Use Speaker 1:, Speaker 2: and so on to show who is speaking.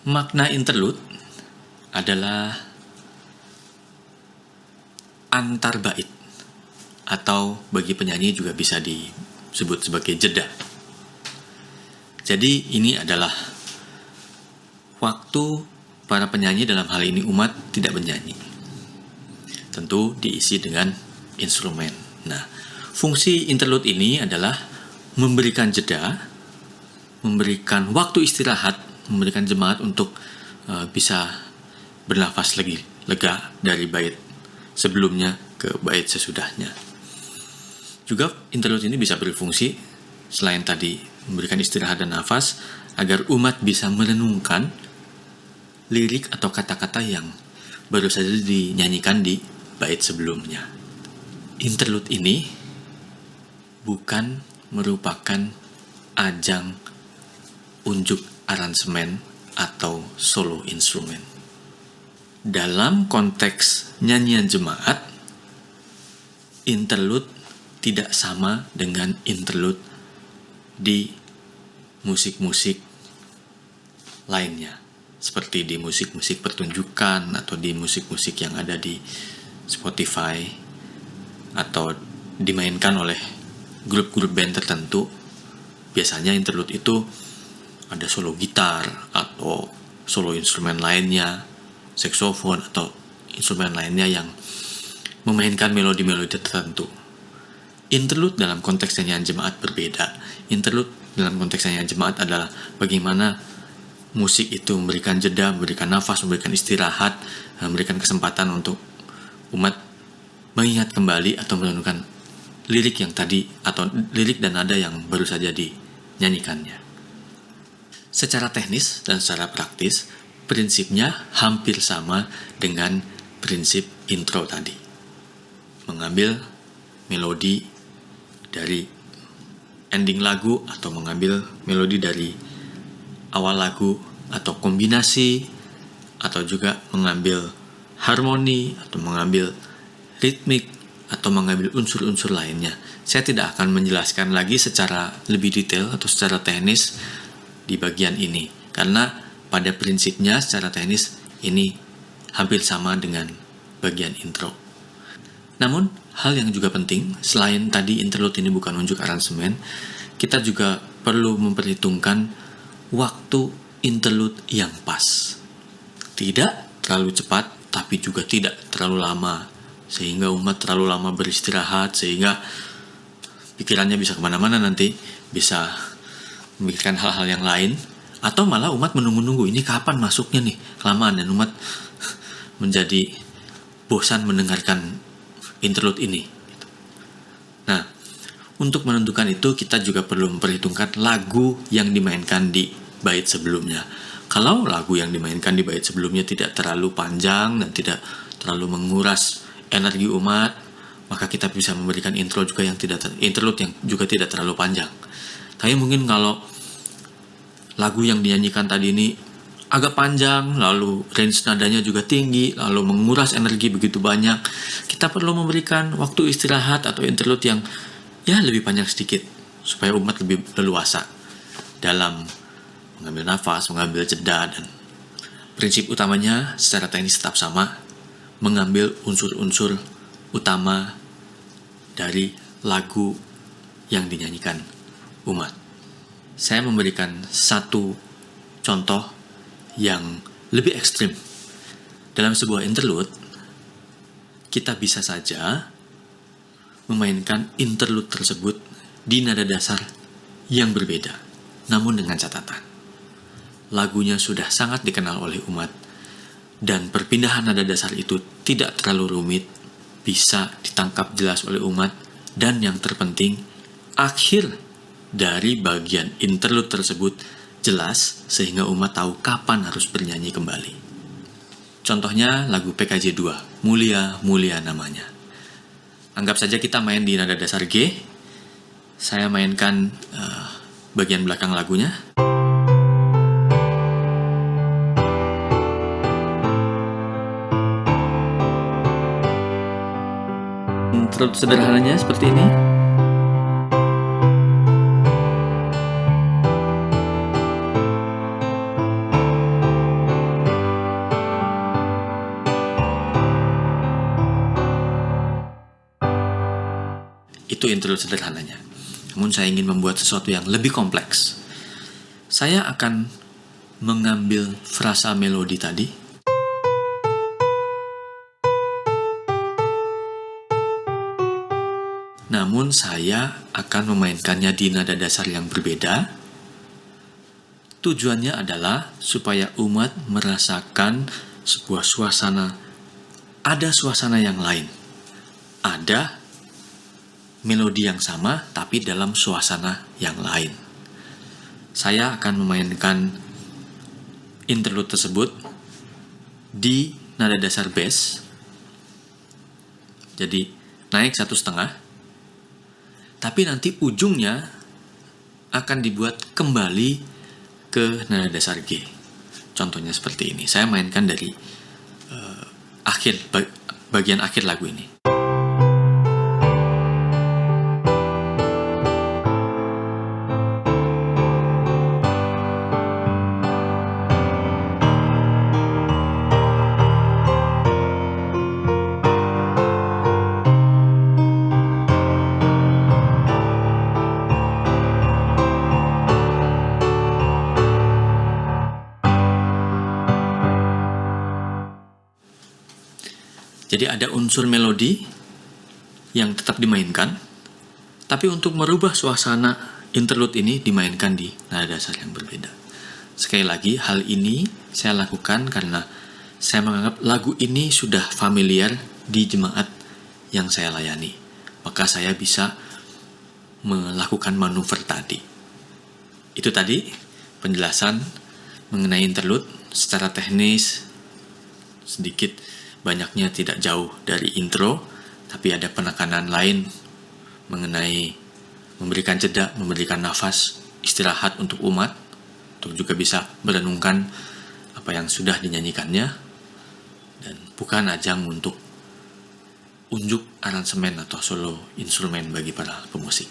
Speaker 1: Makna interlude adalah antar bait, atau bagi penyanyi juga bisa disebut sebagai jeda. Jadi ini adalah waktu para penyanyi, dalam hal ini umat, tidak bernyanyi. Tentu diisi dengan instrumen. Nah, fungsi interlude ini adalah memberikan jeda, memberikan waktu istirahat, memberikan jemaat untuk bisa bernafas lagi lega dari bait sebelumnya ke bait sesudahnya. Juga interlude ini bisa berfungsi selain tadi memberikan istirahat dan nafas, agar umat bisa merenungkan lirik atau kata-kata yang baru saja dinyanyikan di bait sebelumnya. Interlude ini bukan merupakan ajang unjuk aransemen atau solo instrumen. Dalam konteks nyanyian jemaat, interlude tidak sama dengan interlude di musik-musik lainnya, seperti di musik-musik pertunjukan atau di musik-musik yang ada di Spotify atau dimainkan oleh grup-grup band tertentu. Biasanya interlude itu ada solo gitar atau solo instrumen lainnya, saksofon atau instrumen lainnya yang memainkan melodi-melodi tertentu. Interlude dalam konteks nyanyian jemaat berbeda. Interlude dalam konteks nyanyian jemaat adalah bagaimana musik itu memberikan jeda, memberikan nafas, memberikan istirahat, memberikan kesempatan untuk umat mengingat kembali atau merenungkan lirik yang tadi, atau lirik dan nada yang baru saja dinyanyikannya. Secara teknis dan secara praktis, prinsipnya hampir sama dengan prinsip intro tadi. Mengambil melodi dari ending lagu atau mengambil melodi dari awal lagu, atau kombinasi, atau juga mengambil harmoni atau mengambil ritmik atau mengambil unsur-unsur lainnya. Saya tidak akan menjelaskan lagi secara lebih detail atau secara teknis di bagian ini, karena pada prinsipnya secara teknis ini hampir sama dengan bagian intro. Namun, hal yang juga penting, selain tadi interlude ini bukan unjuk aransemen, kita juga perlu memperhitungkan waktu interlude yang pas. Tidak terlalu cepat, tapi juga tidak terlalu lama, sehingga umat terlalu lama beristirahat, sehingga pikirannya bisa kemana-mana nanti, bisa memikirkan hal-hal yang lain, atau malah umat menunggu-nunggu, ini kapan masuknya nih, kelamaan, dan umat menjadi bosan mendengarkan interlude ini. Nah, untuk menentukan itu kita juga perlu memperhitungkan lagu yang dimainkan di bait sebelumnya. Kalau lagu yang dimainkan di bait sebelumnya tidak terlalu panjang dan tidak terlalu menguras energi umat, maka kita bisa memberikan interlude yang juga tidak terlalu panjang. Tapi mungkin kalau lagu yang dinyanyikan tadi ini agak panjang, lalu range nadanya juga tinggi, lalu menguras energi begitu banyak, kita perlu memberikan waktu istirahat atau interlude yang lebih panjang sedikit, supaya umat lebih leluasa dalam mengambil nafas, mengambil jeda. Dan prinsip utamanya secara teknis tetap sama, mengambil unsur-unsur utama dari lagu yang dinyanyikan umat. Saya memberikan satu contoh yang lebih ekstrim. Dalam sebuah interlude, kita bisa saja memainkan interlude tersebut di nada dasar yang berbeda, namun dengan catatan lagunya sudah sangat dikenal oleh umat, dan perpindahan nada dasar itu tidak terlalu rumit, bisa ditangkap jelas oleh umat, dan yang terpenting, akhir dari bagian interlude tersebut jelas sehingga umat tahu kapan harus bernyanyi kembali. Contohnya lagu PKJ 2, Mulia Mulia namanya. Anggap saja kita main di nada dasar G. Saya mainkan bagian belakang lagunya. Interlude sederhananya seperti ini. Itu interlude sederhananya. Namun saya ingin membuat sesuatu yang lebih kompleks. Saya akan mengambil frasa melodi tadi, namun saya akan memainkannya di nada dasar yang berbeda. Tujuannya adalah supaya umat merasakan sebuah suasana, ada suasana yang lain. Ada melodi yang sama, tapi dalam suasana yang lain. Saya akan memainkan interlude tersebut di nada dasar bass. Jadi naik 1/2, tapi nanti ujungnya akan dibuat kembali ke nada dasar G. Contohnya seperti ini. Saya mainkan dari bagian akhir lagu ini. Jadi ada unsur melodi yang tetap dimainkan, tapi untuk merubah suasana interlude ini dimainkan di nada dasar yang berbeda. Sekali lagi, hal ini saya lakukan karena saya menganggap lagu ini sudah familiar di jemaat yang saya layani. Maka saya bisa melakukan manuver tadi. Itu tadi penjelasan mengenai interlude secara teknis, sedikit banyaknya tidak jauh dari intro, tapi ada penekanan lain mengenai memberikan jeda, memberikan nafas, istirahat untuk umat, untuk juga bisa merenungkan apa yang sudah dinyanyikannya, dan bukan ajang untuk unjuk aransemen atau solo instrumen bagi para pemusik.